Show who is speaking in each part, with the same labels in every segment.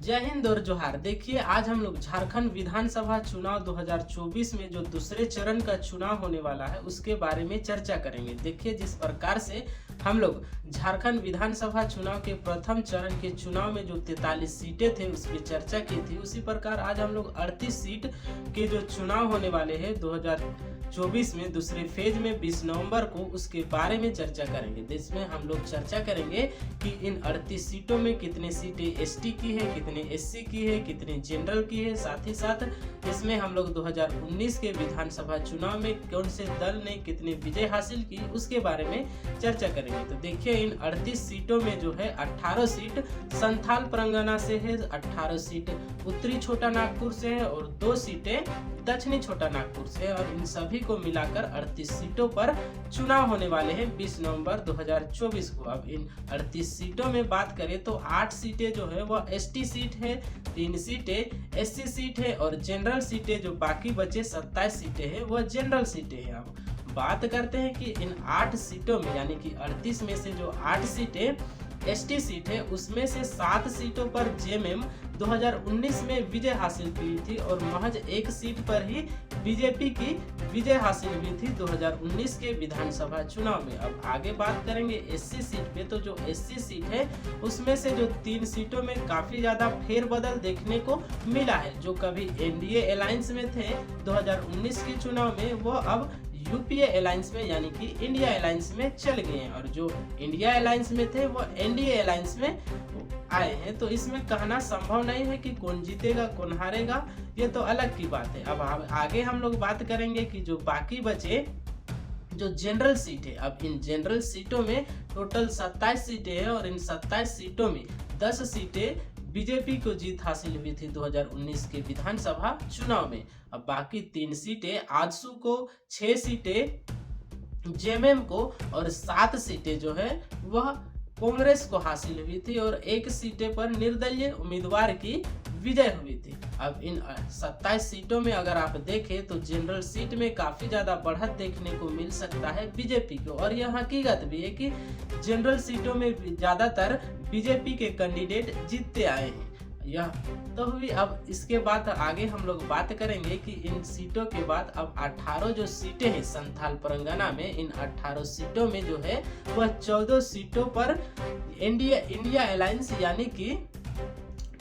Speaker 1: जय हिंद और जोहार। देखिए, आज हम लोग झारखंड विधानसभा चुनाव 2024 में जो दूसरे चरण का चुनाव होने वाला है उसके बारे में चर्चा करेंगे। देखिए, जिस प्रकार से हम लोग झारखंड विधानसभा चुनाव के प्रथम चरण के चुनाव में जो 43 सीटें थे उस पर चर्चा की थी, उसी प्रकार आज हम लोग 38 सीट के जो चुनाव होने वाले हैं 2024 में दूसरे फेज में 20 नवंबर को, उसके बारे में चर्चा करेंगे। जिसमें हम लोग चर्चा करेंगे कि इन 38 सीटों में कितने सीटें एसटी की है, कितने एससी की है, कितने जनरल की है। साथ ही साथ इसमें हम लोग 2019 के विधानसभा चुनाव में कौन से दल ने कितनी विजय हासिल की उसके बारे में चर्चा करेंगे। तो देखिए, इन 38 सीटों में जो है 18 सीट संथाल परगना से है, 18 सीट उत्तरी छोटा नागपुर से है और 2 सीटें दक्षिणी छोटा नागपुर से है। और इन सभी को मिलाकर 38 सीटों पर चुनाव होने वाले हैं 20 नवंबर 2024 को। अब इन 38 सीटों में बात करें तो 8 सीटें जो है वह एसटी सीट है, 3 सीटें एससी सीट है और जनरल सीटें जो बाकी बचे 27 सीटें हैं वह जनरल सीटें हैं। अब बात करते हैं कि इन 8 सीटों में, यानी कि 38 में से जो 8 सीटें एसटी सीट है उसमें से 7 सीटों पर जेएमएम 2019 में विजय हासिल की थी और महज 1 सीट पर ही बीजेपी की विजय हासिल हुई थी 2019 के विधानसभा चुनाव में। अब आगे बात करेंगे एससी सीट पे, तो जो एससी सीट है उसमें से जो 3 सीटों में काफी ज्यादा फेरबदल देखने को मिला है। जो कभी एनडीए अलायंस में थे 2019 के चुनाव में, वो अब यूपीए अलायंस में यानी कि इंडिया अलायंस में चल गए हैं और जो इंडिया अलायंस में थे वो एनडीए अलायंस में आए हैं। तो इसमें कहना संभव नहीं है कि कौन जीतेगा कौन हारेगा, ये तो अलग की बात है। अब आगे हम लोग बात करेंगे कि जो बाकी बचे जो जनरल सीट है, अब इन जनरल सीटों में टोटल 27 सीटें हैं और इन 27 सीटों में 10 सीटें बीजेपी को जीत हासिल हुई थी 2019 के विधानसभा चुनाव में। अब बाकी 3 सीटें आजसू को, 6 सीटें जेएमएम को और 7 सीटें जो है वह कांग्रेस को हासिल हुई थी और 1 सीटें पर निर्दलीय उम्मीदवार की विजय हुई थी। अब इन 27 सीटों में अगर आप देखें तो जनरल सीट में काफी ज्यादा बढ़त देखने को मिल सकता है बीजेपी को, और यह हकीकत भी है कि जनरल सीटों में ज्यादातर बीजेपी के कैंडिडेट जीतते आए हैं। यह तो हुई। अब इसके बाद आगे हम लोग बात करेंगे कि इन सीटों के बाद अब 18 जो सीटें हैं संथाल परगना में, इन 18 सीटों में जो है वह 14 सीटों पर इंडिया अलायंस यानी कि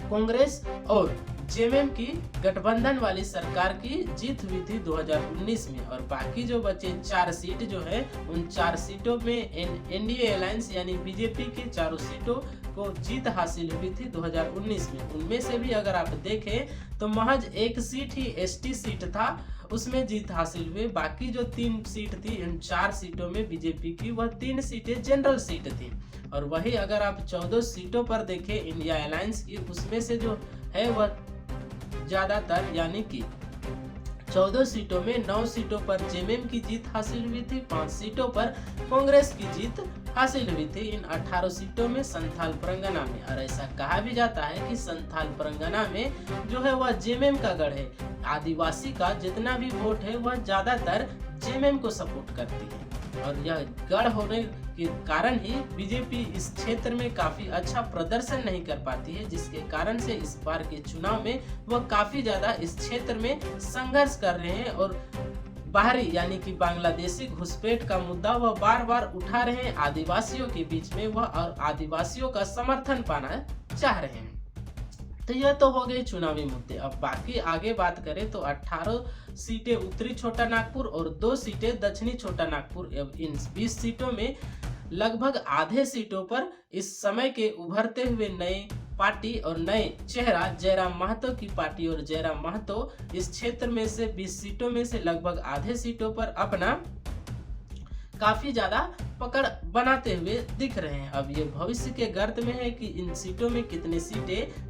Speaker 1: कांग्रेस और जेएमएम की गठबंधन वाली सरकार की जीत हुई थी 2019 में। और बाकी जो बचे 4 सीट जो है उन 4 सीटों में एनडीए अलायंस यानी बीजेपी की 4 सीटों को जीत हासिल हुई थी 2019 में। उनमें से भी अगर आप देखें तो महज 1 सीट ही एसटी सीट था, उसमें जीत हासिल हुई। बाकी जो 3 सीट थी इन 4 सीटों में बीजेपी की, वह 3 सीटें जनरल सीट थी। और वही अगर आप 14 सीटों पर देखें इंडिया अलायंस की, उसमें से जो है वह ज्यादातर यानी कि 14 सीटों में 9 सीटों पर जेएमएम की जीत हासिल हुई थी, 5 सीटों पर कांग्रेस की जीत हासिल हुई थी इन 18 सीटों में संथाल परगना में। और ऐसा कहा भी जाता है कि संथाल परगना में जो है वह जेएमएम का गढ़ है। आदिवासी का जितना भी वोट है वह ज्यादातर जेएमएम को सपोर्ट करती है और यह गढ़ होने के कारण ही बीजेपी इस क्षेत्र में काफी अच्छा प्रदर्शन नहीं कर पाती है, जिसके कारण से इस बार के चुनाव में वह काफी ज्यादा इस क्षेत्र में संघर्ष कर रहे हैं और बाहरी यानी कि बांग्लादेशी घुसपैठ का मुद्दा वह बार बार उठा रहे हैं आदिवासियों के बीच में, वह और आदिवासियों का समर्थन पाना चाह रहे हैं। तो यह तो हो गए चुनावी मुद्दे। अब बाकी आगे बात करें तो 18 सीटें उत्तरी छोटा नागपुर और 2 सीटें दक्षिणी छोटा नागपुर। अब इन 20 सीटों में लगभग आधे सीटों पर इस समय के उभरते हुए नए पार्टी और नए चेहरा जयराम महतो की पार्टी और जयराम महतो इस क्षेत्र में से 20 सीटों में से लगभग आधे सीटों पर अपना काफी ज्यादा पकड़ बनाते हुए दिख रहे हैं। अब ये भविष्य के गर्त में है कि इन सीटों में कितनी सीटें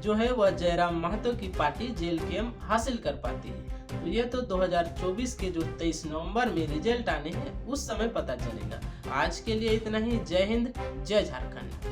Speaker 1: जो है वह जयराम महतो की पार्टी जेएलकेएम हासिल कर पाती है। तो ये तो 2024 के जो 23 नवंबर में रिजल्ट आने हैं उस समय पता चलेगा। आज के लिए इतना ही। जय हिंद, जय झारखंड।